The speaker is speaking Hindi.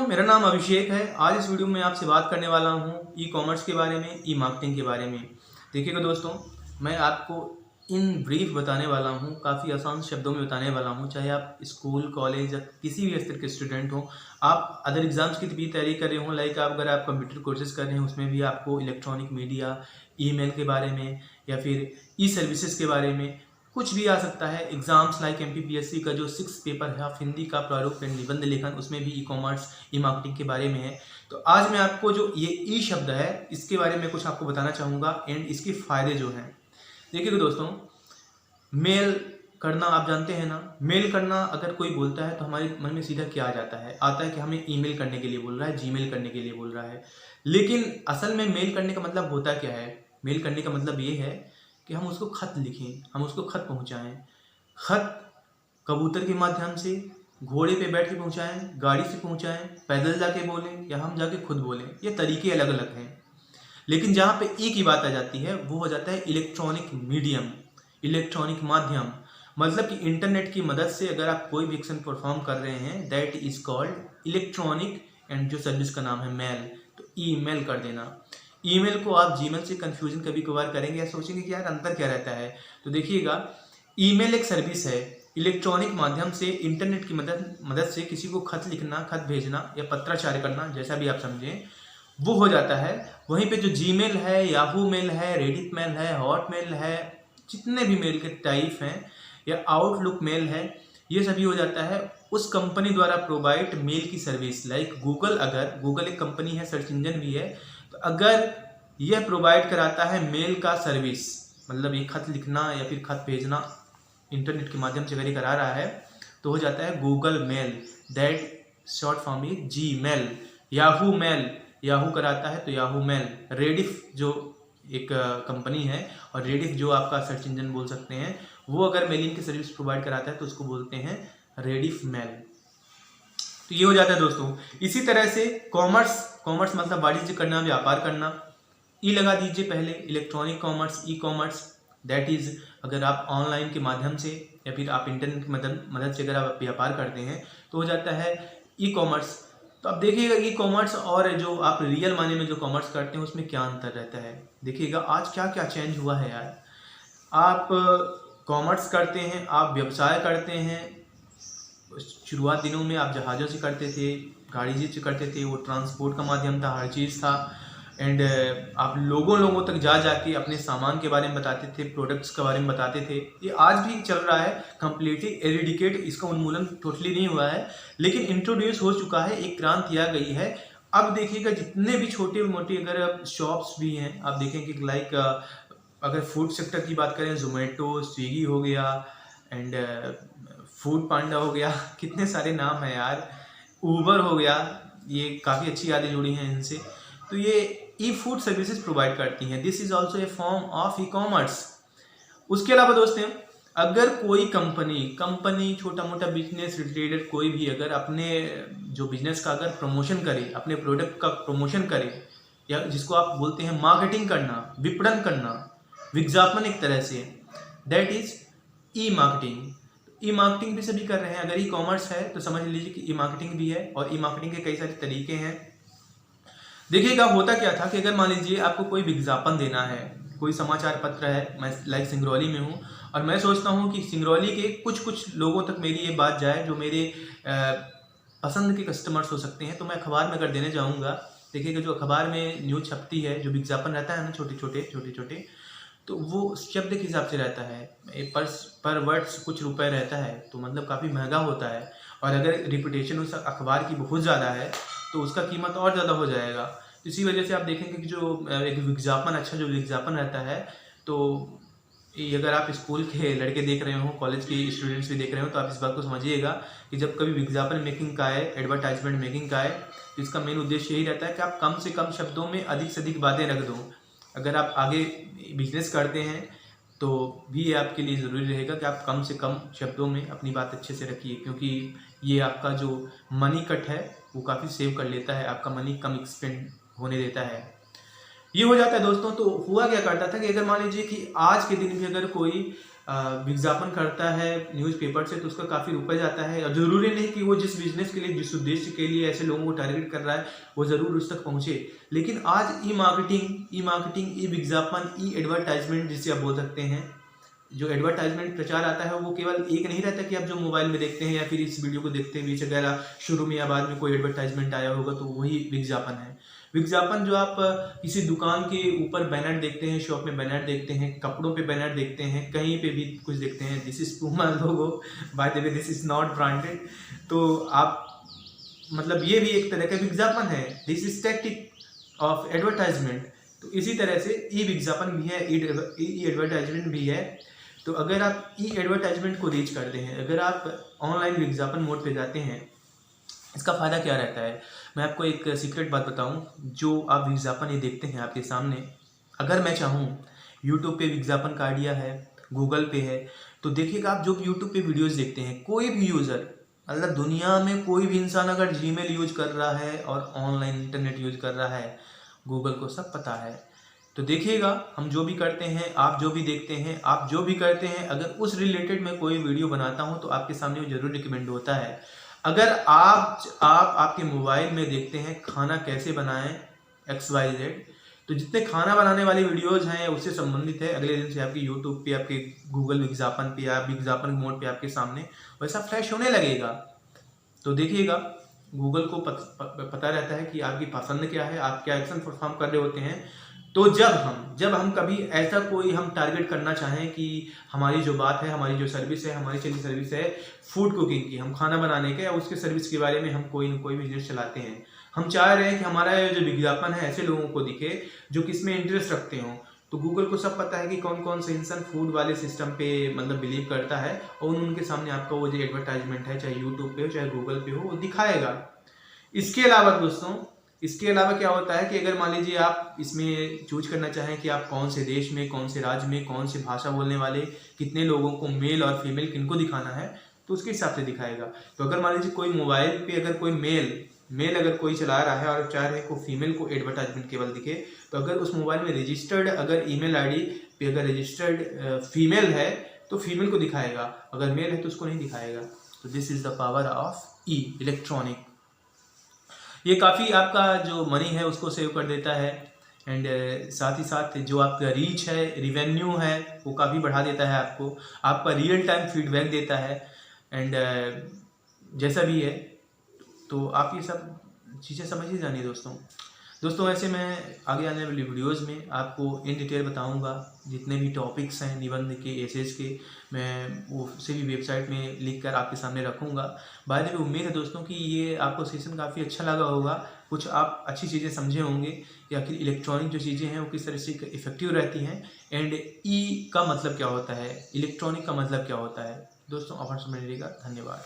मेरा नाम अभिषेक है। आज इस वीडियो में आपसे बात करने वाला हूँ ई कॉमर्स के बारे में, ई मार्केटिंग के बारे में। देखिएगा दोस्तों, मैं आपको इन ब्रीफ बताने वाला हूँ, काफ़ी आसान शब्दों में बताने वाला हूँ। चाहे आप स्कूल, कॉलेज या किसी भी स्तर के स्टूडेंट हों, आप अदर एग्जाम्स की भी तैयारी कर रहे हो, लाइक अगर आप कंप्यूटर कोर्सेज कर रहे हैं, उसमें भी आपको इलेक्ट्रॉनिक मीडिया, ईमेल के बारे में या फिर ई सर्विसेज के बारे में कुछ भी आ सकता है। एग्जाम्स लाइक एमपीपीएससी का जो 6 पेपर है ऑफ हिंदी का प्रारूप एंड निबंध लेखन, उसमें भी ई कॉमर्स, ई मार्केटिंग के बारे में है। तो आज मैं आपको जो ये ई शब्द है इसके बारे में कुछ आपको बताना चाहूँगा एंड इसके फायदे जो हैं। देखिए दोस्तों, मेल करना आप जानते हैं ना। मेल करना अगर कोई बोलता है तो हमारे मन में सीधा क्या आ जाता है, आता है कि हमें ईमेल करने के लिए बोल रहा है, जीमेल करने के लिए बोल रहा है। लेकिन असल में मेल करने का मतलब होता क्या है? मेल करने का मतलब ये है कि हम उसको खत लिखें, हम उसको खत पहुंचाएं। खत कबूतर के माध्यम से, घोड़े पे बैठ के पहुंचाएं, गाड़ी से पहुंचाएं, पैदल जाके बोलें या हम जाके खुद बोलें, ये तरीके अलग अलग हैं। लेकिन जहाँ पे एक ही बात आ जाती है वो हो जाता है इलेक्ट्रॉनिक मीडियम, इलेक्ट्रॉनिक माध्यम। मतलब कि इंटरनेट की मदद से अगर आप कोई भी एक्शन परफॉर्म कर रहे हैं, that is called electronic. And जो सर्विस का नाम है मेल, तो ईमेल कर देना। ईमेल को आप जीमेल से कंफ्यूजन कभी कभार करेंगे या सोचेंगे कि यार अंतर क्या रहता है। तो देखिएगा, ईमेल एक सर्विस है, इलेक्ट्रॉनिक माध्यम से, इंटरनेट की मदद से किसी को खत लिखना, खत भेजना या पत्राचार करना, जैसा भी आप समझें, वो हो जाता है। वहीं पे जो जीमेल है, याहू मेल है, रेडिट मेल है, हॉटमेल है, जितने भी मेल के टाइप हैं, या आउटलुक मेल है, ये सभी हो जाता है उस कंपनी द्वारा प्रोवाइड मेल की सर्विस। लाइक गूगल, अगर गूगल एक कंपनी है, सर्च इंजन भी है, तो अगर यह प्रोवाइड कराता है मेल का सर्विस, मतलब ये खत लिखना या फिर खत भेजना इंटरनेट के माध्यम से अगर ये करा रहा है, तो हो जाता है Google mail, that short form is G mail. Yahoo mail, Yahoo कराता है तो याहू मेल। रेडिफ जो एक कंपनी है, और रेडिफ जो आपका सर्च इंजन बोल सकते हैं, वो अगर मेलिंग की सर्विस प्रोवाइड कराता है तो उसको बोलते हैं रेडिफ मेल। तो ये हो जाता है दोस्तों। इसी तरह से कॉमर्स, कॉमर्स मतलब वाणिज्य करना, व्यापार करना। ई लगा दीजिए पहले, electronic commerce, e commerce, that is अगर आप ऑनलाइन के माध्यम से या फिर आप इंटरनेट की मदद से अगर आप व्यापार करते हैं तो हो जाता है ई कॉमर्स। तो अब देखिएगा, ई कॉमर्स और जो आप रियल माने में जो कॉमर्स करते हैं उसमें क्या अंतर रहता है। देखिएगा आज क्या क्या चेंज हुआ है यार। आप कॉमर्स करते हैं, आप व्यवसाय करते हैं, शुरुआत दिनों में आप जहाज़ों से करते थे, गाड़ी से करते थे, वो ट्रांसपोर्ट का माध्यम था, हर चीज़ था। एंड आप लोगों तक जा जाके अपने सामान के बारे में बताते थे, प्रोडक्ट्स के बारे में बताते थे। ये आज भी चल रहा है, कम्प्लीटली एरिडिकेट, इसका उन्मूलन टोटली नहीं हुआ है, लेकिन इंट्रोड्यूस हो चुका है, एक क्रांति आ गई है। अब देखिएगा, जितने भी छोटे मोटे अगर शॉप्स भी हैं, आप देखेंगे लाइक अगर फूड सेक्टर की बात करें, जोमेटो, स्विगी हो गया, एंड फूड पांडा हो गया, कितने सारे नाम हैं यार, ऊबर हो गया, ये काफ़ी अच्छी यादें जुड़ी हैं इनसे। तो ये ई फूड सर्विसेज प्रोवाइड करती हैं। This is also a form of e commerce. उसके अलावा दोस्तों, अगर कोई कंपनी छोटा मोटा बिजनेस रिलेटेड कोई भी अगर अपने जो बिजनेस का अगर प्रमोशन करे, अपने प्रोडक्ट का प्रमोशन करे, या जिसको आप बोलते हैं मार्केटिंग करना, विपणन करना, विज्ञापन एक तरह से, that is E marketing. E marketing भी सभी कर रहे हैं। अगर ई कॉमर्स है तो समझ लीजिए कि ई मार्केटिंग भी है, और ई मार्केटिंग के कई सारे तरीके हैं। देखिएगा, होता क्या था कि अगर मान लीजिए आपको कोई विज्ञापन देना है, कोई समाचार पत्र है, मैं लाइक सिंगरौली में हूँ, और मैं सोचता हूँ कि सिंगरौली के कुछ लोगों तक मेरी ये बात जाए जो मेरे पसंद के कस्टमर्स हो सकते हैं, तो मैं अखबार में अगर देने जाऊँगा, देखिएगा जो अखबार में न्यूज़ छपती है, जो विज्ञापन रहता है ना, छोटे छोटे, तो वो शब्द के हिसाब से रहता है, पर वर्ड्स कुछ रुपए रहता है, तो मतलब काफ़ी महंगा होता है। और अगर रिपुटेशन उस अखबार की बहुत ज़्यादा है तो उसका कीमत और ज़्यादा हो जाएगा। इसी वजह से आप देखेंगे कि जो एक विज्ञापन, अच्छा जो विज्ञापन रहता है, तो ये अगर आप स्कूल के लड़के देख रहे हो, कॉलेज के स्टूडेंट्स भी देख रहे हो, तो आप इस बात को समझिएगा कि जब कभी विज्ञापन मेकिंग का है, एडवर्टाइजमेंट मेकिंग का है, तो इसका मेन उद्देश्य यही रहता है कि आप कम से कम शब्दों में अधिक से अधिक बातें रख दो। अगर आप आगे बिजनेस करते हैं तो भी ये आपके लिए ज़रूरी रहेगा कि आप कम से कम शब्दों में अपनी बात अच्छे से रखिए, क्योंकि ये आपका जो मनी कट है वो काफ़ी सेव कर लेता है, आपका मनी कम एक्सपेंड होने देता है। ये हो जाता है दोस्तों। तो हुआ क्या करता था कि अगर मान लीजिए कि आज के दिन भी अगर कोई विज्ञापन करता है न्यूज़पेपर से तो उसका काफ़ी रुपये जाता है, और ज़रूरी नहीं कि वो जिस बिज़नेस के लिए, जिस उद्देश्य के लिए ऐसे लोगों को टारगेट कर रहा है वो ज़रूर उस तक पहुँचे। लेकिन आज ई मार्केटिंग, ई विज्ञापन, ई एडवर्टाइजमेंट जिसे आप बोल सकते हैं, जो एडवर्टाइजमेंट प्रचार आता है वो केवल एक नहीं रहता कि आप जो मोबाइल में देखते हैं या फिर इस वीडियो को देखते हैं बीच वगैरह शुरू में या बाद में कोई एडवर्टाइजमेंट आया होगा तो वही विज्ञापन है। विज्ञापन जो आप किसी दुकान के ऊपर बैनर देखते हैं, शॉप में बैनर देखते हैं, कपड़ों पे बैनर देखते हैं, कहीं पे भी कुछ देखते हैं, this is Puma logo, by the way this is not branded, तो आप मतलब ये भी एक तरह का विज्ञापन है, this is tactic of advertisement. तो इसी तरह से ई विज्ञापन भी है, ई एडवर्टाइजमेंट भी है। तो अगर आप ई एडवर्टाइजमेंट को रीच करते हैं, अगर आप ऑनलाइन विज्ञापन मोड पे जाते हैं, इसका फ़ायदा क्या रहता है। मैं आपको एक सीक्रेट बात बताऊं, जो आप विज्ञापन ये देखते हैं आपके सामने, अगर मैं चाहूं यूट्यूब पे विज्ञापन का आइडिया है, गूगल पे है, तो देखिएगा आप जो यूट्यूब पे वीडियोस देखते हैं, कोई भी यूज़र, मतलब दुनिया में कोई भी इंसान अगर जीमेल यूज कर रहा है और ऑनलाइन इंटरनेट यूज कर रहा है, गूगल को सब पता है। तो देखिएगा हम जो भी करते हैं, आप जो भी देखते हैं, आप जो भी करते हैं, अगर उस रिलेटेड मैं कोई वीडियो बनाता हूं तो आपके सामने वो जरूर रिकमेंड होता है। अगर आप आपके मोबाइल में देखते हैं खाना कैसे बनाएं XYZ, तो जितने खाना बनाने वाली वीडियोस हैं उससे संबंधित है, अगले दिन से आपकी यूट्यूब पे, आपके गूगल विज्ञापन पे या विज्ञापन मोड पे आपके सामने वैसा फ्लैश होने लगेगा। तो देखिएगा गूगल को पता रहता है कि आपकी पसंद क्या है, आप क्या एक्शन परफॉर्म कर रहे होते हैं। तो जब हम कभी ऐसा कोई हम टारगेट करना चाहें कि हमारी जो बात है, हमारी जो सर्विस है, हमारी चली सर्विस है फूड कुकिंग की, हम खाना बनाने के या उसके सर्विस के बारे में हम कोई न कोई बिजनेस चलाते हैं, हम चाह रहे हैं कि हमारा जो विज्ञापन है ऐसे लोगों को दिखे जो किसमें इंटरेस्ट रखते हों, तो गूगल को सब पता है कि कौन कौन से इंसान फूड वाले सिस्टम पे मतलब बिलीव करता है, और उनके सामने आपका वो जो एडवर्टाइजमेंट है, चाहे यूट्यूब पे हो चाहे गूगल पे हो, वो दिखाएगा। इसके अलावा दोस्तों, इसके अलावा क्या होता है कि अगर मान लीजिए आप इसमें चूज करना चाहें कि आप कौन से देश में, कौन से राज्य में, कौन सी भाषा बोलने वाले कितने लोगों को, मेल और फीमेल किनको दिखाना है, तो उसके हिसाब से दिखाएगा। तो अगर मान लीजिए कोई मोबाइल पे अगर कोई मेल अगर कोई चला रहा है और चाह रहे को फीमेल को एडवर्टाइजमेंट केवल दिखे, तो अगर उस मोबाइल में रजिस्टर्ड अगर ईमेल आईडी पे अगर रजिस्टर्ड फीमेल है तो फीमेल को दिखाएगा, अगर मेल है तो उसको नहीं दिखाएगा। तो this is the power of E electronic. ये काफ़ी आपका जो मनी है उसको सेव कर देता है, एंड साथ ही साथ जो आपका रीच है, रिवेन्यू है, वो काफ़ी बढ़ा देता है आपको, आपका रियल टाइम फीडबैक देता है, एंड जैसा भी है। तो आप ये सब चीज़ें समझ ही जानिए दोस्तों। ऐसे मैं आगे आने वाली वीडियोज़ में आपको इन डिटेल बताऊंगा, जितने भी टॉपिक्स हैं निबंध के, एसेज के, मैं वो से भी वेबसाइट में लिख कर आपके सामने रखूंगा। बाद में उम्मीद है दोस्तों कि ये आपको सेशन काफ़ी अच्छा लगा होगा, कुछ आप अच्छी चीज़ें समझे होंगे कि आखिर इलेक्ट्रॉनिक जो चीज़ें हैं वो किस तरह से इफेक्टिव रहती हैं, एंड ई का मतलब क्या होता है, इलेक्ट्रॉनिक का मतलब क्या होता है। दोस्तों आप समझिएगा। धन्यवाद।